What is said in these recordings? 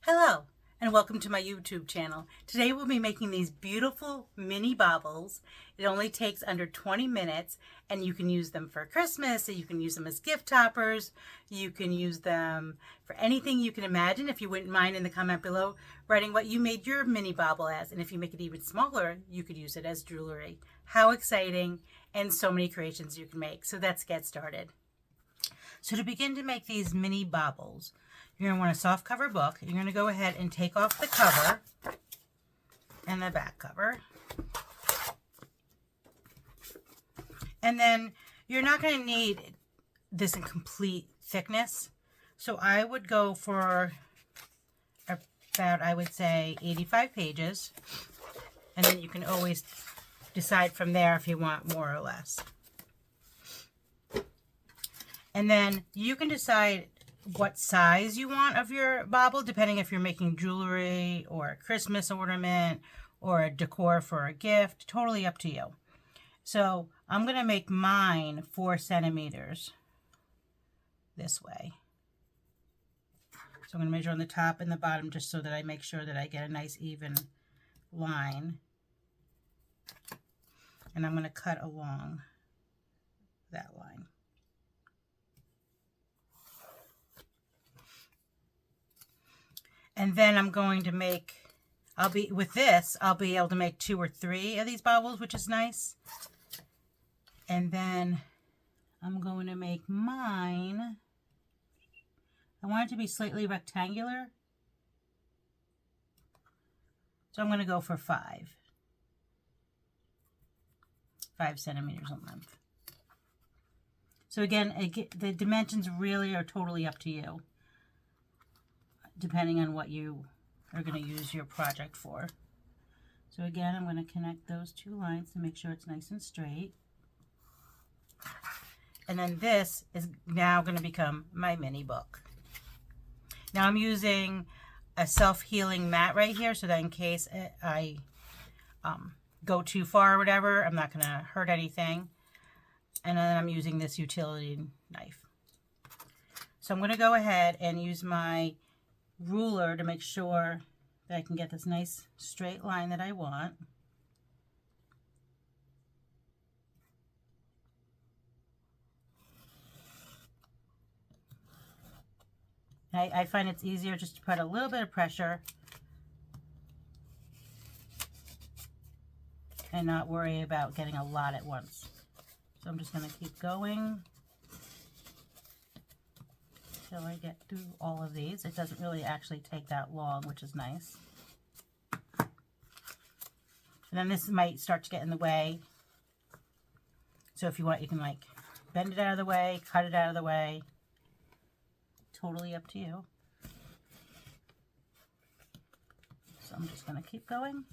Hello and welcome to my YouTube channel. Today we'll be making these beautiful mini baubles. It only takes under 20 minutes and you can use them for Christmas, you can use them as gift toppers, you can use them for anything you can imagine. If you wouldn't mind in the comment below writing what you made your mini bauble as, and if you make it even smaller you could use it as jewelry. How exciting, and so many creations you can make. So let's get started. So to begin to make these mini baubles, you're going to want a soft cover book. You're going to go ahead and take off the cover and the back cover. And then you're not going to need this in complete thickness. So I would go for about, I would say, 85 pages. And then you can always decide from there if you want more or less. And then you can decide what size you want of your bauble, depending if you're making jewelry or a Christmas ornament or a decor for a gift. Totally up to you. So I'm going to make mine 4 centimeters this way. So I'm going to measure on the top and the bottom just so that I make sure that I get a nice even line. And I'm going to cut along that line. And then I'm going to make, I'll be able to make 2 or 3 of these baubles, which is nice. And then I'm going to make mine, I want it to be slightly rectangular. So I'm going to go for 5 centimeters in length. So again, the dimensions really are totally up to you, depending on what you are going to use your project for. So again, I'm going to connect those 2 lines to make sure it's nice and straight. And then this is now going to become my mini book. Now I'm using a self-healing mat right here so that in case I go too far or whatever, I'm not going to hurt anything. And then I'm using this utility knife. So I'm going to go ahead and use my ruler to make sure that I can get this nice straight line that I want. I find it's easier just to put a little bit of pressure and not worry about getting a lot at once. So I'm just going to keep going until I get through all of these. It doesn't really actually take that long, which is nice. And then this might start to get in the way. So if you want, you can like bend it out of the way, cut it out of the way. Totally up to you. So I'm just going to keep going.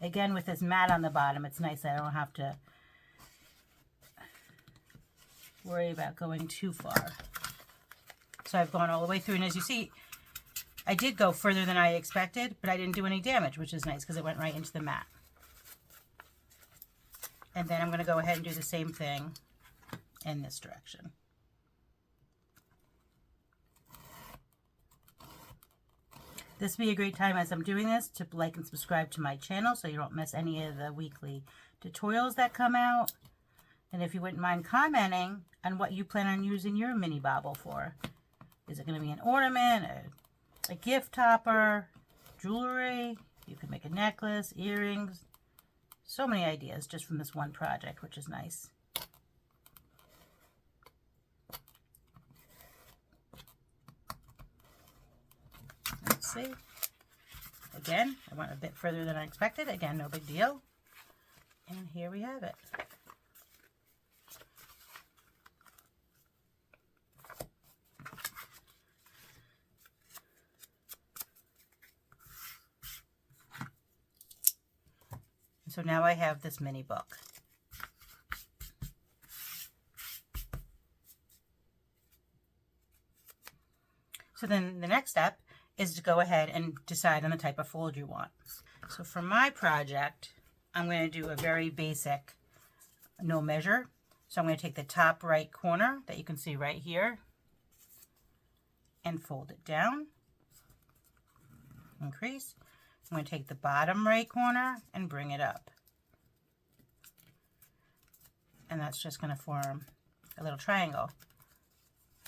Again, with this mat on the bottom, it's nice that I don't have to worry about going too far. So I've gone all the way through, and as you see, I did go further than I expected, but I didn't do any damage, which is nice because it went right into the mat. And then I'm going to go ahead and do the same thing in this direction. This would be a great time as I'm doing this to like and subscribe to my channel so you don't miss any of the weekly tutorials that come out. And if you wouldn't mind commenting on what you plan on using your mini bauble for. Is it going to be an ornament, a gift topper, jewelry? You could make a necklace, earrings. So many ideas just from this one project, which is nice. Let's see. Again, I went a bit further than I expected. Again, no big deal. And here we have it. So now I have this mini book. So then the next step is to go ahead and decide on the type of fold you want. So for my project, I'm going to do a very basic no measure. So I'm going to take the top right corner that you can see right here and fold it down. increase. I'm going to take the bottom right corner and bring it up. And that's just going to form a little triangle.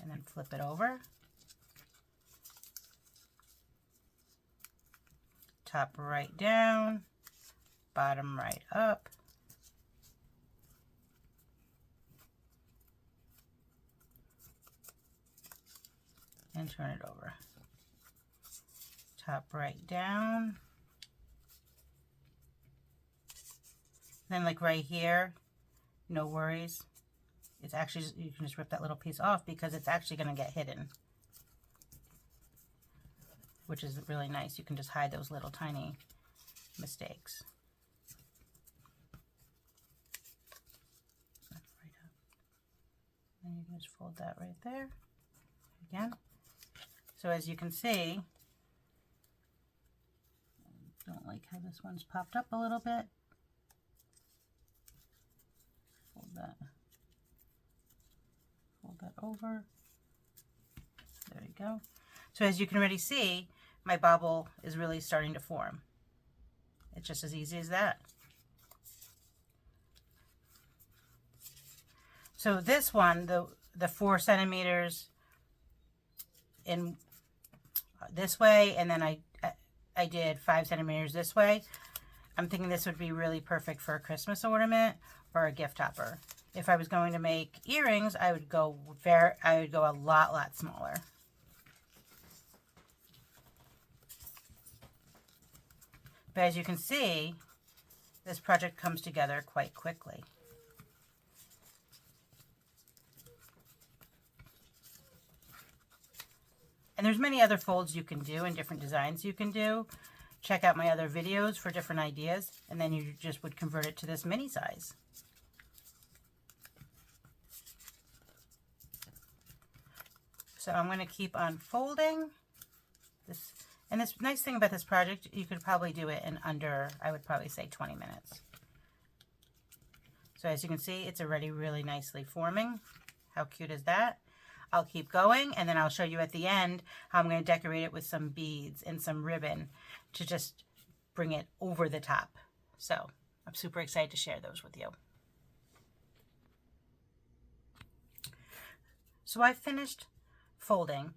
And then flip it over. Top right down, bottom right up. And turn it over. Top right down. Then like right here, no worries. It's actually, you can just rip that little piece off because it's actually going to get hidden, which is really nice. You can just hide those little tiny mistakes. Right up. And you can just fold that right there again. So as you can see, I don't like how this one's popped up a little bit. Fold that over. There you go. So as you can already see, my bobble is really starting to form. It's just as easy as that. So this one, the 4 centimeters in this way, and then I did 5 centimeters this way. I'm thinking this would be really perfect for a Christmas ornament or a gift topper. If I was going to make earrings, I would go a lot smaller. But as you can see, this project comes together quite quickly. And there's many other folds you can do and different designs you can do. Check out my other videos for different ideas, and then you just would convert it to this mini size. So I'm going to keep on folding this. And this nice thing about this project, you could probably do it in under, I would probably say 20 minutes. So as you can see, it's already really nicely forming. How cute is that? I'll keep going, and then I'll show you at the end how I'm going to decorate it with some beads and some ribbon to just bring it over the top. So I'm super excited to share those with you. So I finished folding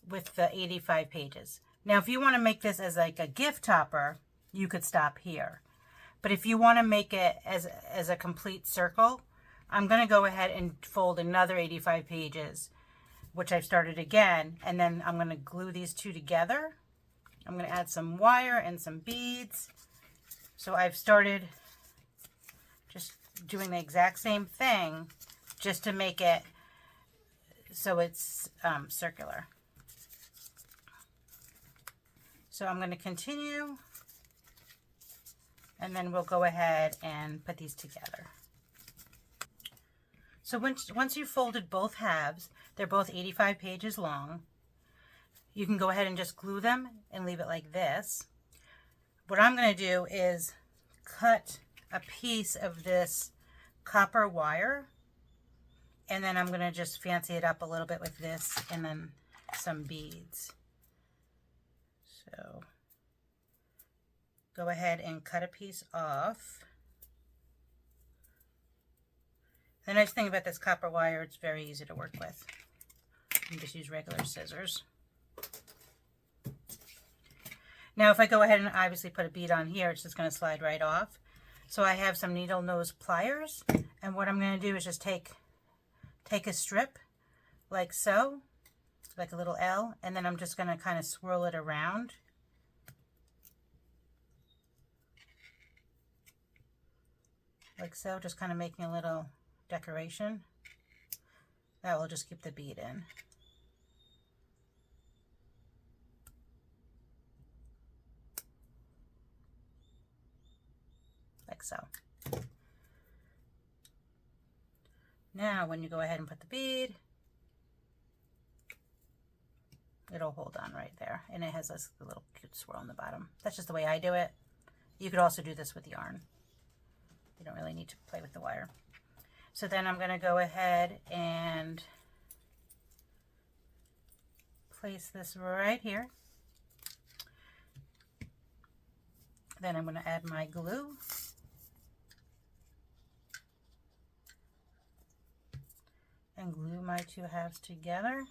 with the 85 pages. Now, if you want to make this as like a gift topper, you could stop here. But if you want to make it as a complete circle, I'm going to go ahead and fold another 85 pages, which I've started again, and then I'm going to glue these two together. I'm going to add some wire and some beads. So I've started just doing the exact same thing just to make it so it's circular. So I'm going to continue, and then we'll go ahead and put these together. So once you've folded both halves, they're both 85 pages long, you can go ahead and just glue them and leave it like this. What I'm going to do is cut a piece of this copper wire, and then I'm going to just fancy it up a little bit with this and then some beads. So go ahead and cut a piece off. The nice thing about this copper wire, it's very easy to work with. You can just use regular scissors. Now if I go ahead and obviously put a bead on here, it's just going to slide right off. So I have some needle nose pliers, and what I'm going to do is just take a strip like so, like a little L, and then I'm just going to kind of swirl it around. Like so, just kind of making a little decoration. That will just keep the bead in. Like so. Now when you go ahead and put the bead, it'll hold on right there, and it has this little cute swirl on the bottom. That's just the way I do it. You could also do this with yarn. You don't really need to play with the wire. So then I'm going to go ahead and place this right here. Then I'm going to add my glue. And glue my 2 halves together.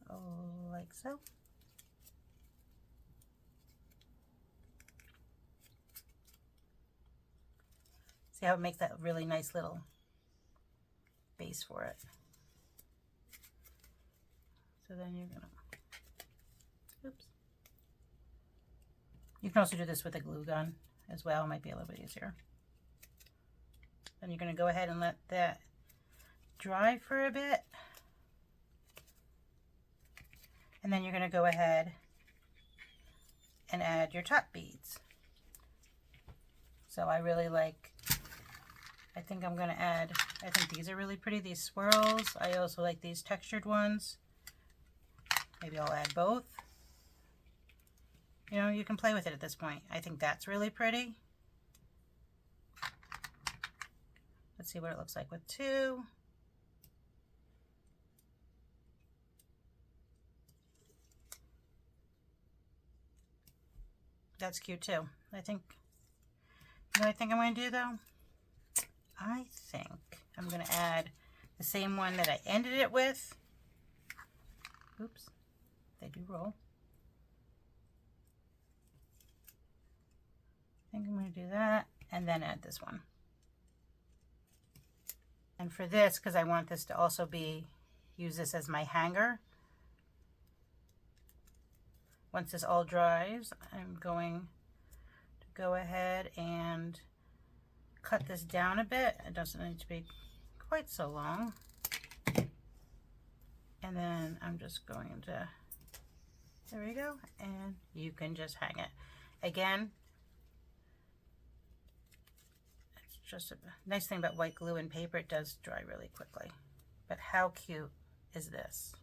Oh, like so. See how it makes that really nice little base for it. So then you're gonna, oops. You can also do this with a glue gun as well, it might be a little bit easier. Then you're gonna go ahead and let that dry for a bit. And then you're gonna go ahead and add your top beads. So I really like, I think I'm gonna add, I think these are really pretty, these swirls. I also like these textured ones. Maybe I'll add both. You know, you can play with it at this point. I think that's really pretty. Let's see what it looks like with 2. That's cute too. I think, you know what I think I'm going to do though? I think I'm going to add the same one that I ended it with. Oops, they do roll. I think I'm going to do that and then add this one. And for this, because I want this to also be, use this as my hanger. Once this all dries, I'm going to go ahead and cut this down a bit. It doesn't need to be quite so long. And then I'm just going to, there we go, and you can just hang it. Again, it's just a nice thing about white glue and paper, it does dry really quickly. But how cute is this?